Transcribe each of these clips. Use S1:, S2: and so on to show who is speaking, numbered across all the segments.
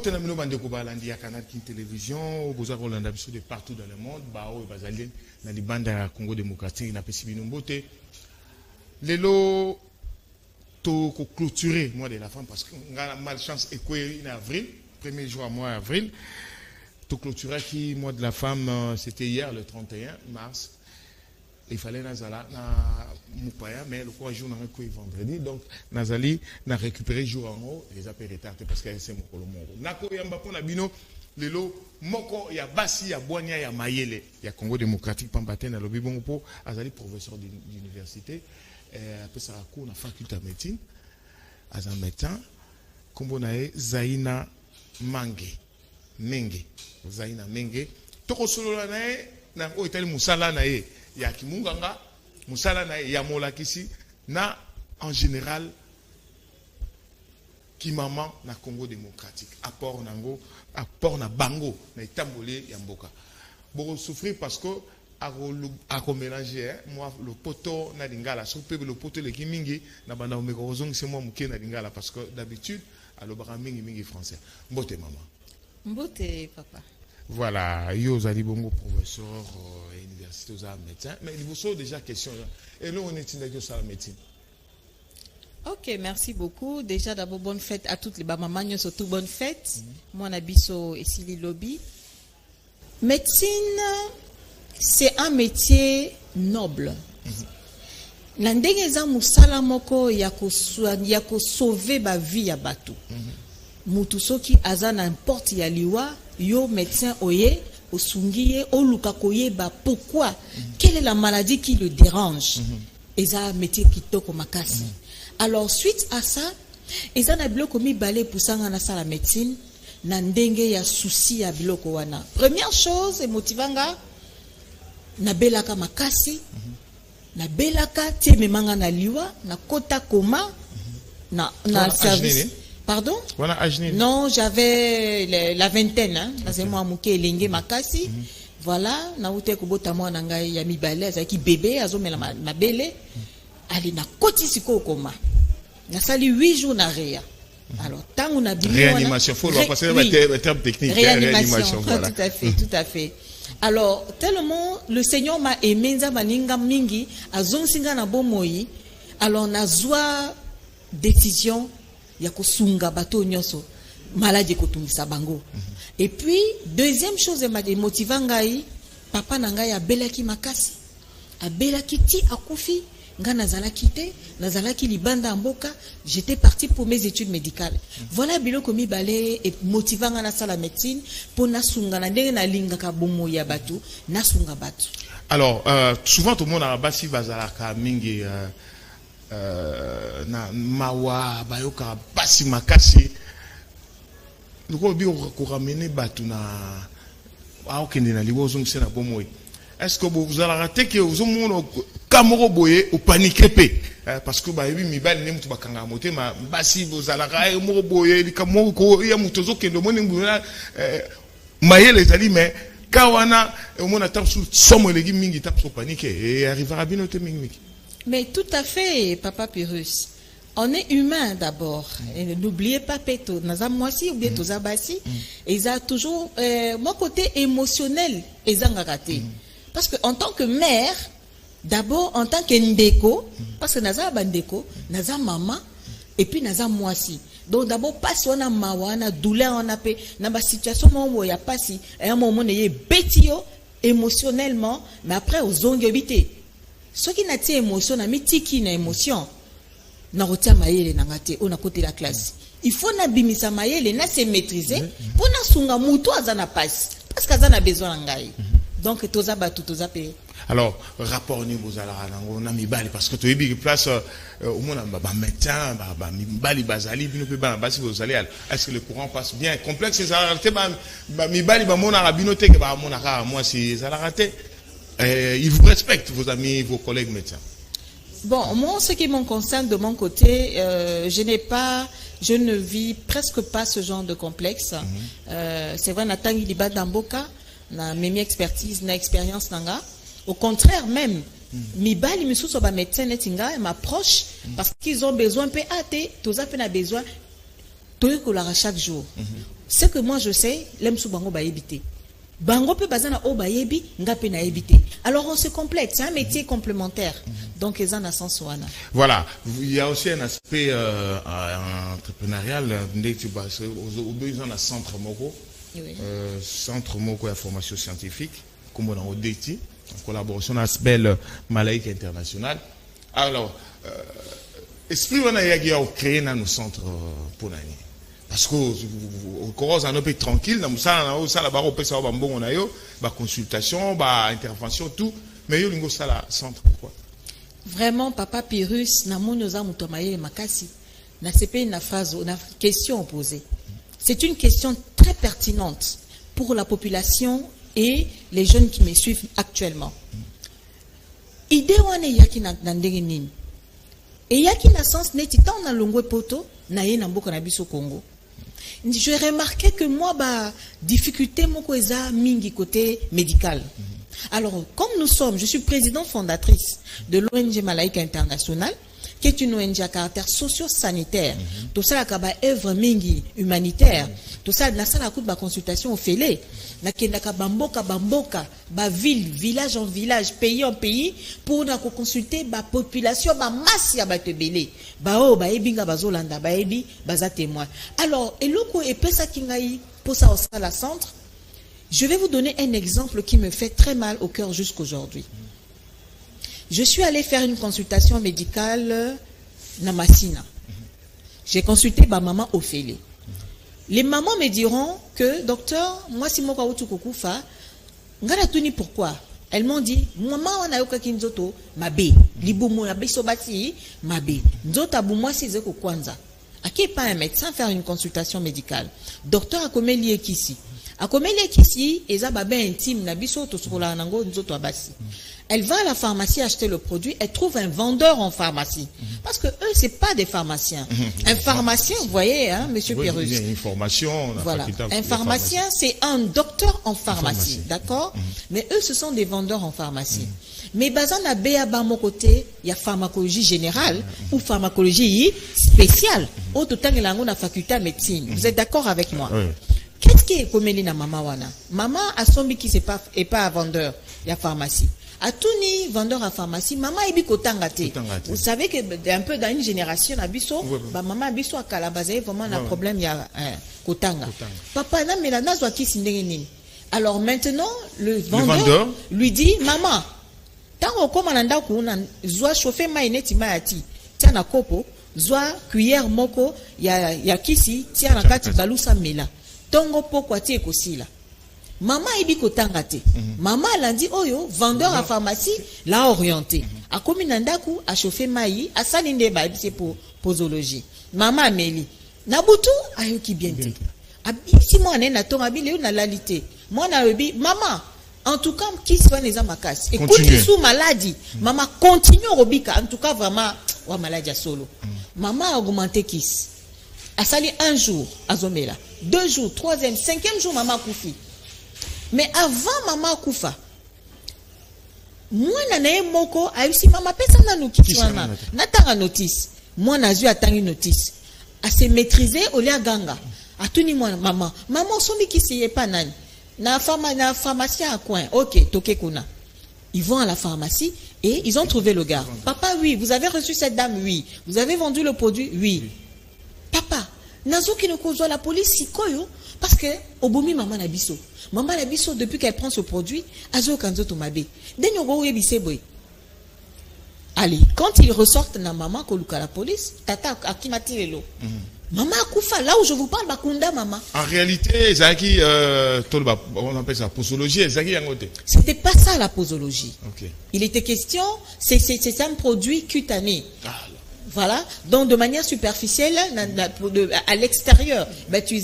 S1: Mbote na mino bande ko balandi ya Canal King Télévision, boza Rolanda biso de partout dans le monde, bao bazali na libanda ya Congo démocratique na pesi bino mbote. Lelo to ko clôturer mois de la femme parce que on a malchance écoué en avril, premier jour à mois avril. To clôturer qui mois de la femme c'était hier le 31 mars. Il fallait nazala na mupaya mais le 3 jours na ko vendredi donc nazali na récupérer jour en haut les appels retardés parce que c'est mon kolomoro nako yamba pona bino lelo moko ya basi ya boanya ya mayele ya Congo démocratique pambate na lobi bongo po azali professeur d'université après ça cours na faculté de médecine azan médecin kombo nae Zaina Menge Zaina Menge toko solo nae na o itali musala nae ya kimunganga musala na ya molakisi na en général ki maman na Congo démocratique apport nango apport na bango na itamboli ya mboka boko souffrir parce que ako mélanger moi le poto na lingala soupe le poto le kimingi na banda omeko ozong c'est moi muke na lingala parce que d'habitude alobaka mingi français mbote maman
S2: mbote papa.
S1: Voilà, yo zali bongo professeur université aux arts médecins, mais il vous pose déjà question. Et là, on est dans la médecine.
S2: Ok, merci beaucoup. Déjà, d'abord, bonne fête à toutes les mamans, surtout bonne fête. Moi, on habite ici, les lobbies. Médecine, c'est un métier noble. La ndengeza musala moko yako sauver ba vie ya batu. Mutu soki aza n'importe ya liwa yo médecin oye osungiye oluka koyeba pourquoi quelle est la maladie qui le dérange eza métier kitoko makasi. Alors suite à ça eza na biloko mibale pusanga na sala médecine na ndenge ya souci ya biloko wana. Première chose et motivanga na belaka makasi na belaka tememanga na liwa na kota koma na service. Pardon? Non, j'avais la vingtaine. Hein? C'est moi qui lingue makasi. Voilà, na ute kubota mwa nanga ya mibale azaki bébé azomela ma belle. Ali na koti siko koma. Na sali 8 jours na réa. Alors tant on a bien
S1: réanimation, faut le passer le terme technique.
S2: Réanimation, voilà. Tout à fait. Alors tellement le Seigneur m'a aimé nza maninga mingi azonsinga na bomoi. Alors na zwa décision ya kosunga bato nyonso maladie kotungisa bango. Et puis deuxième chose motivanga papa nanga ya belaki makasi abelaki ti akufi nga nazalaki te nazalaki libanda mboka j'étais parti pour mes études médicales. Voilà biloko mibale et motivanga na sala médecine pour nasunga na ndenge na linga ka bomo ya batu nasunga batu.
S1: Alors souvent tout le monde a basi bazalaka mingi na mawa bayoka basi makasi loko bi ko ramener batu na aokende na libozo ngisena bomoi. Est-ce que vous allez rater que vous avez kamoro boye ou paniquer pe parce que ba yebi mibali ne mutu bakanga mote ma basi vous allez rater moro boye likamoro ko ya mutozo kendo mone nguna mayele tali mais kawana mona tapsu somo legi mingi tapsu paniquer et arrivera bien au mingi.
S2: Mais tout à fait, Papa Pyrrhus. On est humain d'abord. N'oubliez pas Peto, Naza Mwasi ou bien Toza Bassi. Ils ont toujours mon côté émotionnel. Ils ont raté. Parce que en tant que mère, d'abord en tant que ndeko, parce que Naza Bandeko, Naza Maman, et puis Naza Mwasi. Donc d'abord passe on a mawa, on a douleur, on a paix. Dans ma situation où il y a pas si, à un moment il y a bétio émotionnellement, mais après aux ongles éviter. Ce qui n'a pas émotion, n'a mitiki na émotion. Na rotia maïle na ngate, on a côté la classe. Il faut na bimisa maïle, na se maîtriser pour na sunga muto azana passe parce qu'azana besoin ngai. Donc toza batu toza pe.
S1: Alors rapport ni bozala nango na mibali parce que to yebi place au monde ba médecin ba mibali bazali bino pe ba basi bozali est-ce que le courant passe bien complexe c'est ça ba mibali ba mona rabino te ke ba mona ka moi c'est ça la raté. Ils vous respectent, vos amis, vos collègues médecins.
S2: Bon, moi, ce qui me concerne de mon côté, je ne vis presque pas ce genre de complexe. C'est vrai, Nathan Liba Damboka, na memi expertise, na expérience nanga. Au contraire, même, mi bali mi sous médecin netinga m'approche parce qu'ils ont besoin, peut tous a besoin, tout que chaque jour. Ce que moi je sais, l'aime sous bango ba éviter. Bango peut bazana o ba yebi, nga pe na éviter. Alors on se complète, c'est un métier complémentaire. Donc ils en a sens wana.
S1: Voilà, il y a aussi un aspect entrepreneurial. Au besoin d'un centre moko, centre moko de formation scientifique, comme on a au DT, en collaboration avec belle Malaika International. Alors, esprit on a créé nos centres pour l'année. Parce que au commence un peu tranquille, dans ça la barre au PSA on a eu consultation, intervention tout, mais il y a ça la centre pourquoi?
S2: Vraiment papa Pyrrhus na monyoza mutomaye makasi. Na c'est une phrase, une question posée. C'est une question très pertinente pour la population et les jeunes qui me suivent actuellement. Idée wane yaki na ndenge nini? Et yaki na sens neti tant na longwe poto na ye na mboka na biso Congo. J'ai remarqué que moi, difficulté moko eza mingi côté médical. Alors, comme nous sommes, je suis présidente fondatrice de l'ONG Malaika International, qui est une ONG à caractère socio-sanitaire. Tout ça, la œuvre mingi humanitaire. Tout ça, la salle à consultation au félé. Na bamboka, ville, village en village, pays en pays, pour na consulter ba population, ba masse ya ba tebele. Ebinga bazolanda, ebi baza témoin. Alors, eloko epesa kingai pour ça au la centre. Je vais vous donner un exemple qui me fait très mal au cœur jusqu'aujourd'hui. Je suis allée faire une consultation médicale na Massina. J'ai consulté ma maman Ophélie. Les mamans me diront que, docteur, moi si mon kaoutou kokufa, ngana tuni pourquoi? Elles m'ont dit, maman on a eu quelqu'un d'autre, ma bé, liboumou na bé sobati, ma bé, d'autres abou moi si zeko kwanza. À qui pas un médecin faire une consultation médicale? Docteur a commis lié ici. A commis lié ici, et ça babé intime na biso to sola nango nzoto abasi. Elle va à la pharmacie acheter le produit, elle trouve un vendeur en pharmacie. Parce que eux, c'est pas des pharmaciens. Un pharmacien, vous voyez, hein, monsieur Pyrrhus.
S1: Il y a une formation.
S2: Voilà. Un pharmacien, c'est un docteur en pharmacie. D'accord? Mais eux, ce sont des vendeurs en pharmacie. Mais bazan a béaba mon côté, il y a pharmacologie générale ou pharmacologie spéciale. Au total, il y a la faculté de médecine. Vous êtes d'accord avec moi?
S1: Oui.
S2: Qu'est-ce qui est comme na maman wana? Maman a son qui c'est pas vendeur, il y a pharmacie. À tout ni vendeur à pharmacie, maman ebi kotangate. Vous savez que un peu dans une génération abisso, maman abisso à Kalabazaye vraiment un problème il y a kotanga. Papa na melana zwa ki sindenge nini. Alors maintenant le vendeur lui dit maman, tango koma nanda ku na zwa chauffer mai neti mayati. Tia na kopo, zwa cuillère moko ya kisi tia na kati balusa mela. Tongo poko atie kosila. Maman ebi kotangate. Maman elle a dit oyo vendeur à pharmacie l'a orienté. A komi nandaku a chauffé mai a salinde ba c'est pour posologie. Maman Amélie nabutu ayoki bien te. Si moi na to mabile na lalité. Moi na ebi maman en tout cas qui soit les amakas. Écoute sous maladie. Maman continue robika en tout cas vraiment wa maladie à solo. Maman a augmenté kiss. A sali un jour azomela. 2 jours, 3e, 5e jour maman koufi. Mais avant maman koufa, moi nanae moko a eu si maman pesa na nukichwana natanga notice. Moi nazu atangi notice. A se maîtriser olia ganga. A tuni moi maman sombi ki seye pa nani. Na pharmacie à coin. OK, toke kuna. Ils vont à la pharmacie et ils ont trouvé le gars. Papa, oui, vous avez reçu cette dame, oui. Vous avez vendu le produit, oui. Papa, nazo ki no kozwa la police sikoyo parce que obomi maman na biso. Maman na biso depuis qu'elle prend ce produit, azo kanzo to mabe. Denyogo yebise boy. Allez, quand ils ressortent na maman koluka la police, tata akimati lelo. Maman akufa là où je vous parle bakunda maman.
S1: En réalité, Zaki on appelle ça posologie, Zaki yangote.
S2: C'était pas ça la posologie.
S1: OK.
S2: Il était question c'est un produit cutané. Voilà, donc de manière superficielle à l'extérieur, tu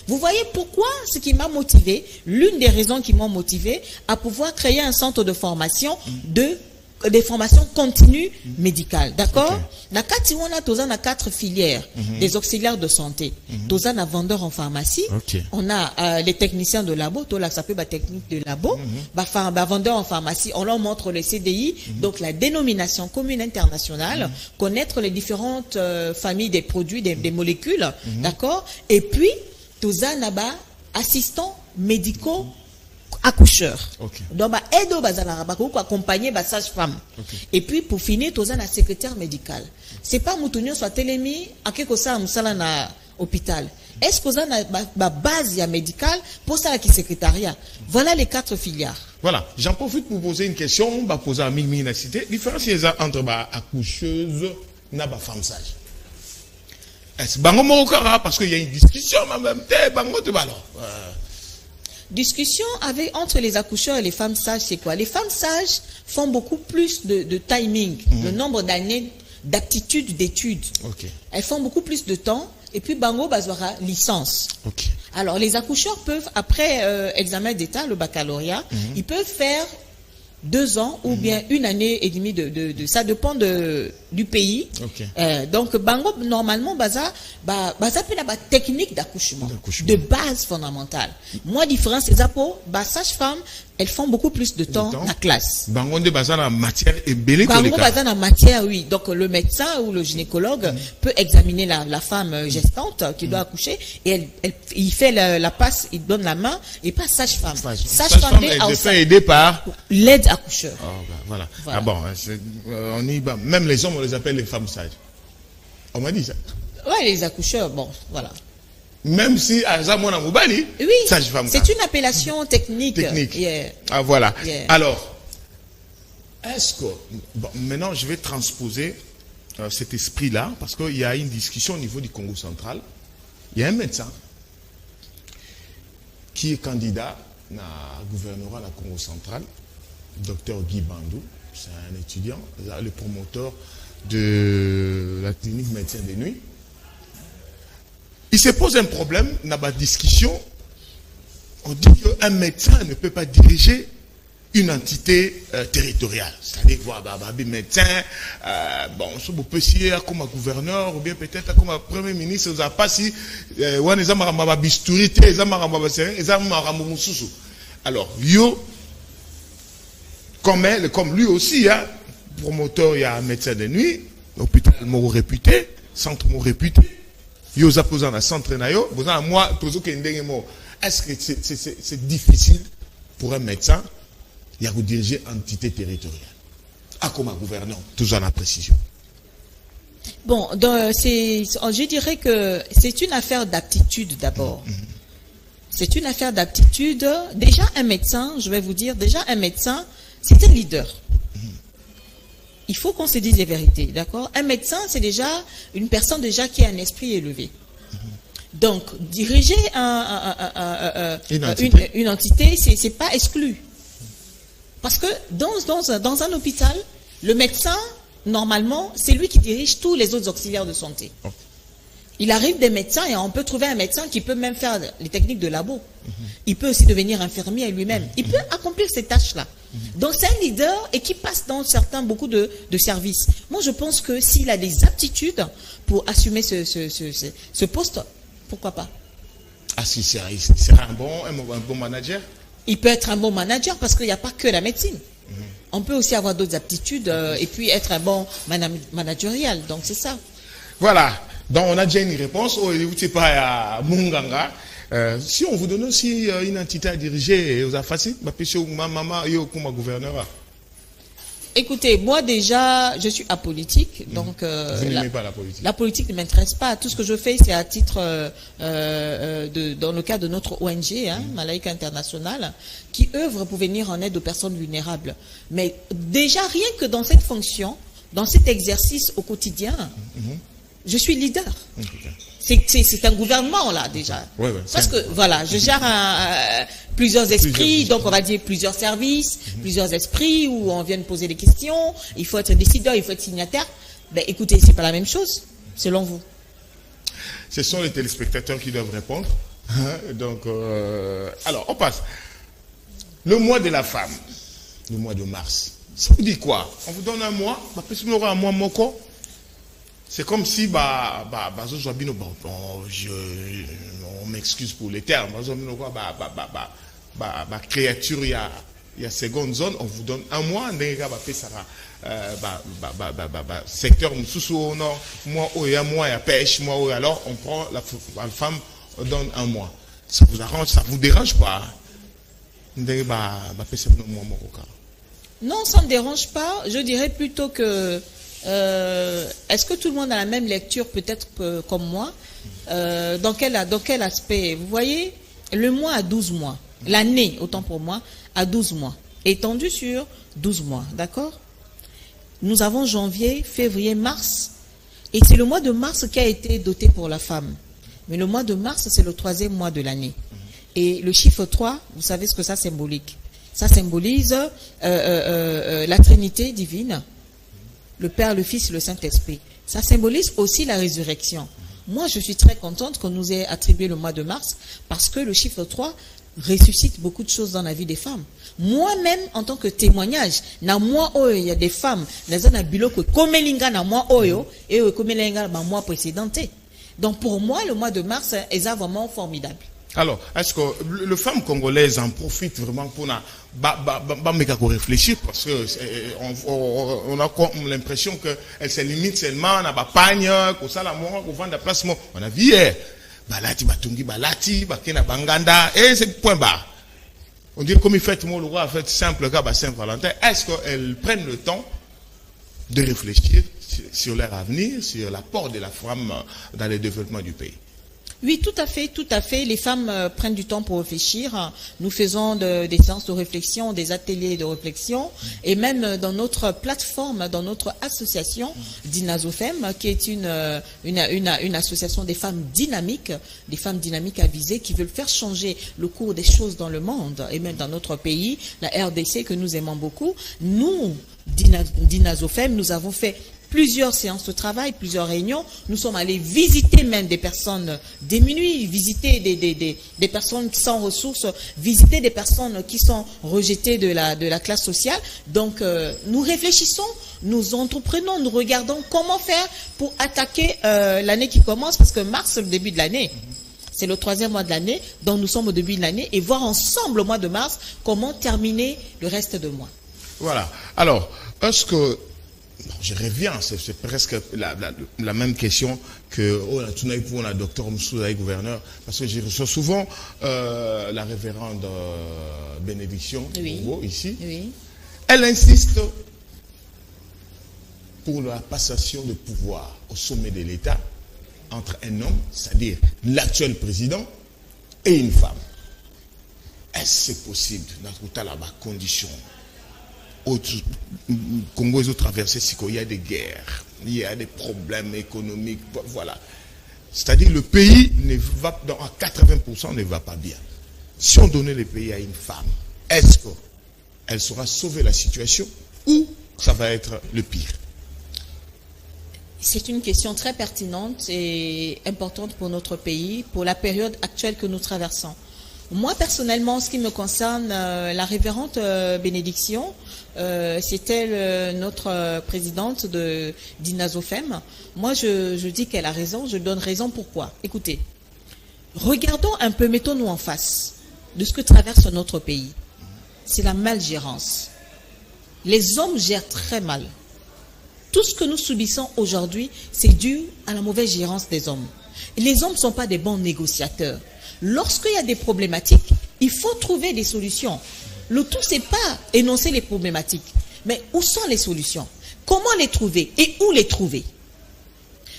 S2: vous voyez pourquoi ce qui m'a motivé, l'une des raisons qui m'ont motivé à pouvoir créer un centre de formation de des formations continues médicales, d'accord? Na kati wana toza na 4 filières, des auxiliaires de santé, toza na vendeurs en pharmacie, on a les techniciens de labo, to la ça peut ba technique de labo, ba vendeurs en pharmacie, on leur montre les CDI, donc la dénomination commune internationale, connaître les différentes familles des produits, des molécules, d'accord? Et puis toza na ba assistants médicaux accoucheurs. Donc ba aido bazala ba ko accompagner ba sage-femme. Et puis pour finir toza na secrétaire médical. C'est pas mutunyo soit telemi akeko sa musala na hôpital. Est-ce que ça na ba base ya médicale pour ça qui secrétariat. Voilà les 4 filières.
S1: Voilà, j'en profite pour poser une question, ba poser à Mimi na cité, différence entre ba accoucheuse na ba femme sage. Est-ce bango mokara parce qu'il y a une discussion même bango te alors.
S2: Discussion entre les accoucheurs et les femmes sages, c'est quoi? Les femmes sages font beaucoup plus de timing, le nombre d'années d'aptitude d'études. Elles font beaucoup plus de temps et puis bango bazwara licence. Alors les accoucheurs peuvent, après examen d'état, le baccalauréat, ils peuvent faire 2 ans ou bien 1 année et demie de ça dépend du pays. Donc bango normalement baza pena ba technique d'accouchement de base fondamentale. Moi différence c'est pour ba sage-femme, elles font beaucoup plus de temps la classe.
S1: Bango de baza la matière et belé que
S2: bango baza la matière, oui. Donc le médecin ou le gynécologue peut examiner la femme gestante qui doit accoucher et il fait la passe, il donne la main et pas sage-femme.
S1: Sage-femme elle se fait aider par
S2: l'aide accoucheur.
S1: Voilà. Ah bon, on y va. Même les hommes on les appelle les femmes sages. On m'a dit ça.
S2: Ouais, les accoucheurs, bon, voilà.
S1: Même si Azamona Moubali, sage-femme.
S2: C'est une appellation technique.
S1: Ah voilà. Alors, est-ce que maintenant je vais transposer cet esprit-là parce qu'il y a une discussion au niveau du Congo central. Il y a un médecin qui est candidat à gouvernorat à la Congo central, docteur Guy Bandou. C'est un étudiant, le promoteur de la clinique médecin de nuit. Il se pose un problème dans la discussion. On dit qu'un médecin ne peut pas diriger une entité territoriale. C'est-à-dire voir un médecin, on peut essayer comme un gouverneur ou bien peut-être comme un premier ministre. On pas si alors, comme lui aussi, promoteur, il y a un médecin de nuit, hôpital mot réputé, centre mot réputé. Yo zapoza na centre na yo, boza moi tozo ke ndenge mo. Est-ce que c'est difficile pour un médecin il y a diriger entité territoriale? Ah comme un gouverneur, toujours en précision.
S2: Bon, je dirais que c'est une affaire d'aptitude d'abord. C'est une affaire d'aptitude. Déjà un médecin, je vais vous dire, un médecin, c'est un leader. Il faut qu'on se dise les vérités, d'accord? Un médecin, c'est déjà une personne qui a un esprit élevé. Donc, diriger une entité, c'est pas exclu. Parce que dans un hôpital, le médecin, normalement, c'est lui qui dirige tous les autres auxiliaires de santé. Il arrive des médecins et on peut trouver un médecin qui peut même faire les techniques de labo. Il peut aussi devenir infirmier lui-même. Il peut accomplir ces tâches-là. Donc c'est un leader et qui passe dans beaucoup de services. Moi je pense que s'il a des aptitudes pour assumer ce poste, pourquoi pas?
S1: Ah si c'est un bon manager?
S2: Il peut être un bon manager parce qu'il n'y a pas que la médecine. On peut aussi avoir d'autres aptitudes et puis être un bon managérial. Donc c'est ça.
S1: Voilà. Donc on a déjà une réponse. Pas Munganga. Si on vous donne aussi une entité à diriger, vous avez facile, maman, comme gouverneur.
S2: Écoutez, moi déjà, je suis apolitique, donc
S1: vous n'aimez pas la politique.
S2: La politique ne m'intéresse pas. Tout ce que je fais, c'est à titre dans le cadre de notre ONG, Malaika International, qui œuvre pour venir en aide aux personnes vulnérables. Mais déjà, rien que dans cette fonction, dans cet exercice au quotidien, je suis leader. C'est un gouvernement là déjà. Parce que voilà, je gère plusieurs esprits, donc on va dire plusieurs services, plusieurs esprits où on vient de poser des questions. Il faut être décideur, il faut être signataire. Ben écoutez, c'est pas la même chose, selon vous.
S1: Ce sont les téléspectateurs qui doivent répondre. Donc, alors on passe. Le mois de la femme, le mois de mars. Ça vous dit quoi? On vous donne un mois, un mois moko. C'est comme si on m'excuse pour les termes. Créature, il y a seconde zone, on vous donne un mois, secteur moi, il y a pêche, moi, alors on prend la femme, on donne un mois. Ça vous arrange, ça vous dérange pas?
S2: Non, ça ne me dérange pas. Je dirais plutôt que est-ce que tout le monde a la même lecture, peut-être comme moi? Dans quel aspect? Vous voyez, le mois a 12 mois. L'année, autant pour moi, a 12 mois. Étendu sur 12 mois, d'accord? Nous avons janvier, février, mars. Et c'est le mois de mars qui a été doté pour la femme. Mais le mois de mars, c'est le 3e mois de l'année. Et le chiffre 3, vous savez ce que ça symbolique? Ça symbolise la Trinité divine, le Père, le Fils, le Saint-Esprit. Ça symbolise aussi la résurrection. Moi, je suis très contente qu'on nous ait attribué le mois de mars parce que le chiffre 3 ressuscite beaucoup de choses dans la vie des femmes. Moi-même, en tant que témoignage, na moi oyo, il y a des femmes, na biloko komelinga na moi oyo, et komelinga na moi précédente. Donc pour moi, le mois de mars est vraiment formidable.
S1: Alors, est-ce que les femmes congolaises en profitent vraiment pour réfléchir parce que on a l'impression qu'elles se limitent seulement à la pagne, qu'on ça la mort, qu'on vend la place. On a vu hier, balati batungi balati, bakena banganda, et c'est point bas. On dit comme il fait mon roi, fait simple cas Saint-Valentin. Est-ce qu'elles prennent le temps de réfléchir sur leur avenir, sur l'apport de la femme dans le développement du pays?
S2: Oui, tout à fait, tout à fait. Les femmes prennent du temps pour réfléchir. Nous faisons des séances de réflexion, des ateliers de réflexion, et même dans notre plateforme, dans notre association Dinazofem, qui est une association des femmes dynamiques avisées, qui veulent faire changer le cours des choses dans le monde, et même dans notre pays, la RDC que nous aimons beaucoup. Nous, Dinazofem, nous avons fait plusieurs séances de travail, plusieurs réunions. Nous sommes allés visiter même des personnes démunies, visiter des personnes sans ressources, visiter des personnes qui sont rejetées de la classe sociale. Donc, nous réfléchissons, nous entreprenons, nous regardons comment faire pour attaquer l'année qui commence, parce que mars, c'est le début de l'année. C'est le 3e mois de l'année, donc nous sommes au début de l'année, et voir ensemble au mois de mars comment terminer le reste de mois.
S1: Voilà. Alors, est-ce que je reviens, c'est presque la même question que pour la docteur Moussoudaï, gouverneur, parce que j'ai reçu souvent la révérende Bénédiction Bongo, ici. Oui. Elle insiste pour la passation de pouvoir au sommet de l'État entre un homme, c'est-à-dire l'actuel président, et une femme. Est-ce que c'est possible dans la condition? Au Congo, ils ont traversé, il y a des guerres, il y a des problèmes économiques, voilà. C'est-à-dire le pays ne va, à 80% ne va pas bien. Si on donnait le pays à une femme, est-ce qu'elle saura sauver la situation ou ça va être le pire?
S2: C'est une question très pertinente et importante pour notre pays, pour la période actuelle que nous traversons. Moi, personnellement, en ce qui me concerne, la révérende Bénédiction, c'est elle notre présidente de Dinazofem. Moi, je dis qu'elle a raison, je donne raison pourquoi. Écoutez, regardons un peu, mettons-nous en face de ce que traverse notre pays. C'est la malgérance. Les hommes gèrent très mal. Tout ce que nous subissons aujourd'hui, c'est dû à la mauvaise gérance des hommes. Et les hommes ne sont pas des bons négociateurs. Lorsqu'il y a des problématiques, il faut trouver des solutions. Le tout, c'est pas énoncer les problématiques, mais où sont les solutions? Comment les trouver et où les trouver?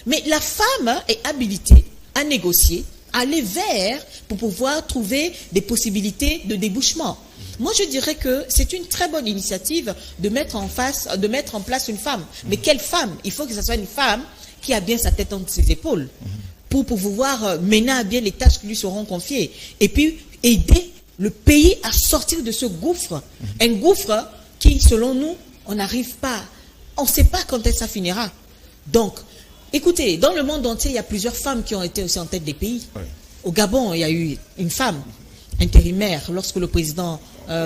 S2: Mais la femme est habilitée à négocier, à aller vers pour pouvoir trouver des possibilités de débouchement. Moi, je dirais que c'est une très bonne initiative de mettre en place une femme. Mais quelle femme? Il faut que ce soit une femme qui a bien sa tête entre ses épaules pour pouvoir mener à bien les tâches qui lui seront confiées. Et puis, aider le pays à sortir de ce gouffre. Un gouffre qui, selon nous, on n'arrive pas, on ne sait pas quand ça finira. Donc, écoutez, dans le monde entier, il y a plusieurs femmes qui ont été aussi en tête des pays. Oui. Au Gabon, il y a eu une femme intérimaire lorsque le président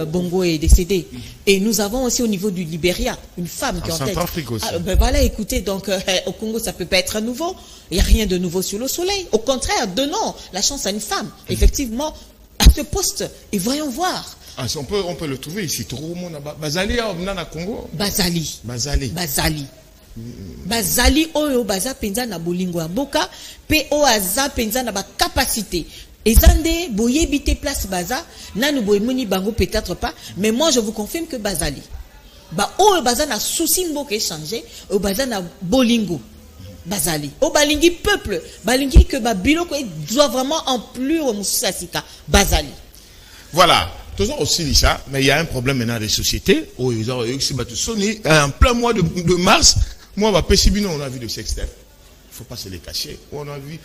S2: Bongo est décédé. Et nous avons aussi au niveau du Libéria une femme qui est en tête.
S1: Centrafrique aussi.
S2: Ben voilà, écoutez, donc au Congo, ça peut pas être nouveau. Il n'y a rien de nouveau sur le soleil. Au contraire, donnons la chance à une femme, effectivement, à ce poste. Et voyons voir.
S1: Ah, on peut le trouver ici. Tout le monde a Bazali au Congo.
S2: Bazali.
S1: Bazali.
S2: Bazali. Bazali oyo baza penza na bolingo ya mboka pe o aza penza na ba capacité. Ezande boyebi te place baza nanu boyemoni bango peut-être pas, mais moi je vous confirme que Bazali. Ba oyo baza na souci mboka échanger, o baza na bolingo. Bazali. O balingi peuple, balingi que ba biloko doit vraiment en plus au musasika. Bazali.
S1: Voilà. Toujours aussi dit ça, mais il y a un problème maintenant des sociétés. Oh, ils ont en plein mois de mars, moi, on a vu de sextape. Il ne faut pas se les cacher. On a vu,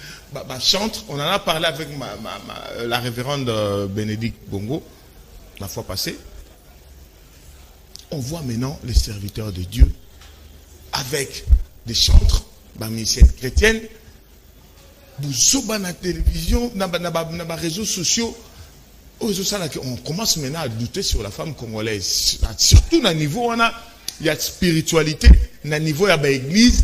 S1: chante, on en a parlé avec la révérende Bénédicte Bongo la fois passée. On voit maintenant les serviteurs de Dieu avec des chantres, missionnaires chrétiennes, dans la télévision, dans les réseaux sociaux. On commence maintenant à douter sur la femme congolaise. Surtout à niveau, il y a spiritualité, à niveau, il y a l'église.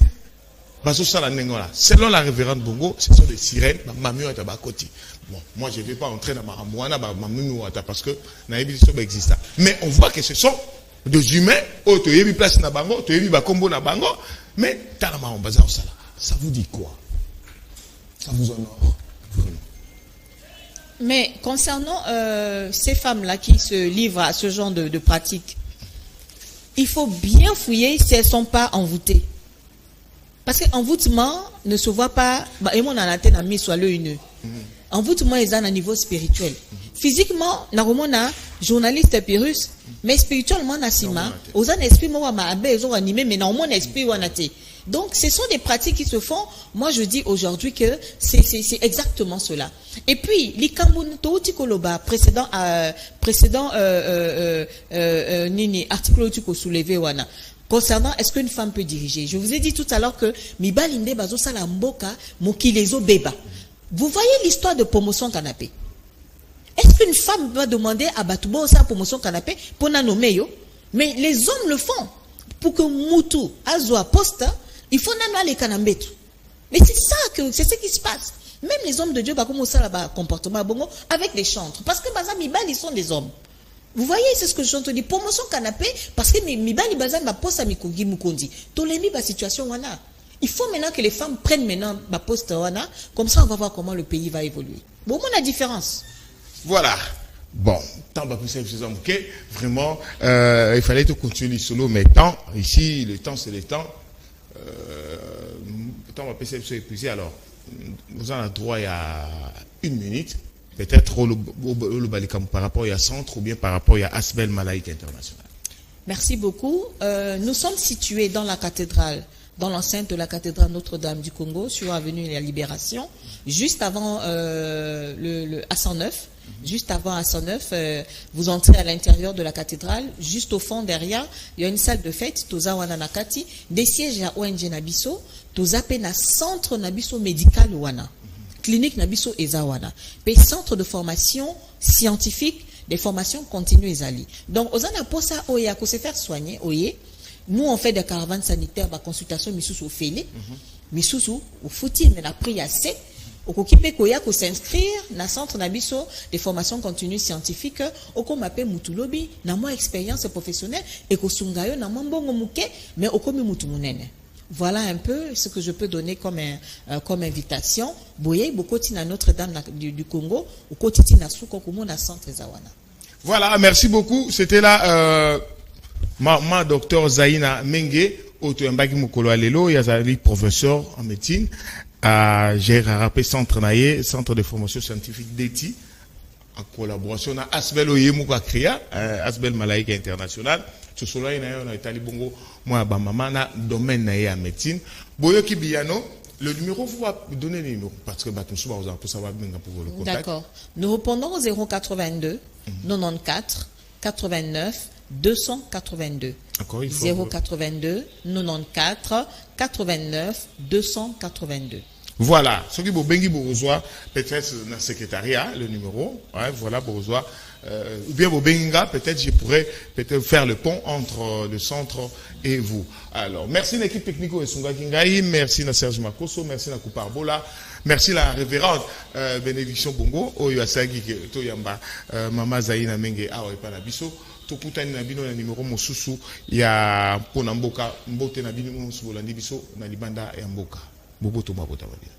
S1: Selon la révérende Bongo, ce sont des sirènes. Bon, moi, je ne vais pas entrer dans ma moana, parce que existe. Mais on voit que ce sont des humains, qui ont place na bango, qui ont combo na bango, mais ça vous dit quoi? Ça vous honore?
S2: Mais concernant ces femmes-là qui se livrent à ce genre de pratiques, il faut bien fouiller si elles ne sont pas envoûtées. Parce que envoûtement ne se voit pas. Et mon antenne a mis soit le une. Envoûtement est à un niveau spirituel. Physiquement, on a journaliste Pyrrhus, mais spirituellement, Nassima, aux an esprit, moi, ma abbé, ils ont animé, mais dans mon esprit, on a été. Donc, ce sont des pratiques qui se font. Moi, je dis aujourd'hui que c'est exactement cela. Et puis, l'Ikambun Touti Koloba, précédent Nini, article Touko soulevé, wana. Concernant, est-ce qu'une femme peut diriger? Je vous ai dit tout à l'heure que Mibalinde Bazo Salamboka, Mokilezo Beba. Vous voyez l'histoire de promotion canapé. Est-ce qu'une femme va demander à Batoubo sa promotion canapé pour la nommer yo? Mais les hommes le font. Pour que Moutou, Azoa, Posta, il faut n'aller les canambetu. Mais c'est ce qui se passe. Même les hommes de Dieu, comme ça, comportement bongo, avec les chantres. Parce que Baza Mibal, ils sont des hommes. Vous voyez, c'est ce que je te dis. Promotion canapé, parce que Mibal, Baza, ma poste à Mikogi Mukondi. Tolémi, ma situation, wana. Il faut maintenant que les femmes prennent maintenant ma poste, wana. Comme ça, on va voir comment le pays va évoluer. Bon, la différence.
S1: Voilà. Bon, tant vraiment, il fallait tout continuer solo, mais temps, ici, le temps, c'est le temps. Tant va passer épuisé, alors, vous en avez droit il y a 1 minute, peut-être par rapport à Centre ou bien par rapport à Asbel Malaïque International.
S2: Merci beaucoup. Nous sommes situés dans la cathédrale, dans l'enceinte de la cathédrale Notre-Dame du Congo, sur l'avenue de la Libération, juste avant le A109. Juste avant A109, vous entrez à l'intérieur de la cathédrale, juste au fond derrière, il y a une salle de fête, Toza Wana Nakati, des sièges à ONG Nabiso, Toza Pena centre Nabiso médical Wana, clinique Nabiso Eza Wana, puis centre de formation scientifique, des formations continues Ezali. Donc, Ozana Posa Oya, pour se faire soigner, Oye, nous on fait des caravanes sanitaires, des consultations, Missous au Félé, Missous au Fouti, mais la prière c'est. Okokipe koya ko s'inscrire na centre nabiso de formation continue scientifique oko mape mutulobi na mo expérience professionnelle et ko sungayo na mbongo muke mais okomi mutu munene. Voilà un peu ce que je peux donner comme invitation. Boye bokoti na Notre-Dame du Congo okoti na suko komo na centre zawana.
S1: Voilà, merci beaucoup. C'était là ma docteur Zaina Menge auto mbaki mukolo alelo yazali professeur en médecine. J'ai rappelé centre de formation scientifique d'ETI en collaboration avec Asbel Oyemouka Kria, Asbel Malaïque International. Ce soir, on a été bongo, moi, maman, na domaine na médecine. Boyoki Biano, le numéro, vous va donner le numéro parce que pour savoir pour le contact.
S2: D'accord. Nous répondons au 082 94 89 282. 082 94 89 282.
S1: Voilà, ce qui Bobengi Bourgeois, peut-être dans le secrétariat, le numéro, ouais, voilà Bourgeois, ou bien Bobenga, peut-être je pourrais peut-être faire le pont entre le centre et vous. Alors, merci l'équipe technique de Sunga Kingaï, merci na Serge Makoso, merci na Couparbola, merci la révérende Bénédiction Bongo, Oyo Asagi, Toyamba, Mama Zaina Menge, Awa Panabiso. Tokutani na bino na numéro mosusu ya pona mboka mbote na bino mosusu bolandi biso na libanda ya mboka boboto mabota babina.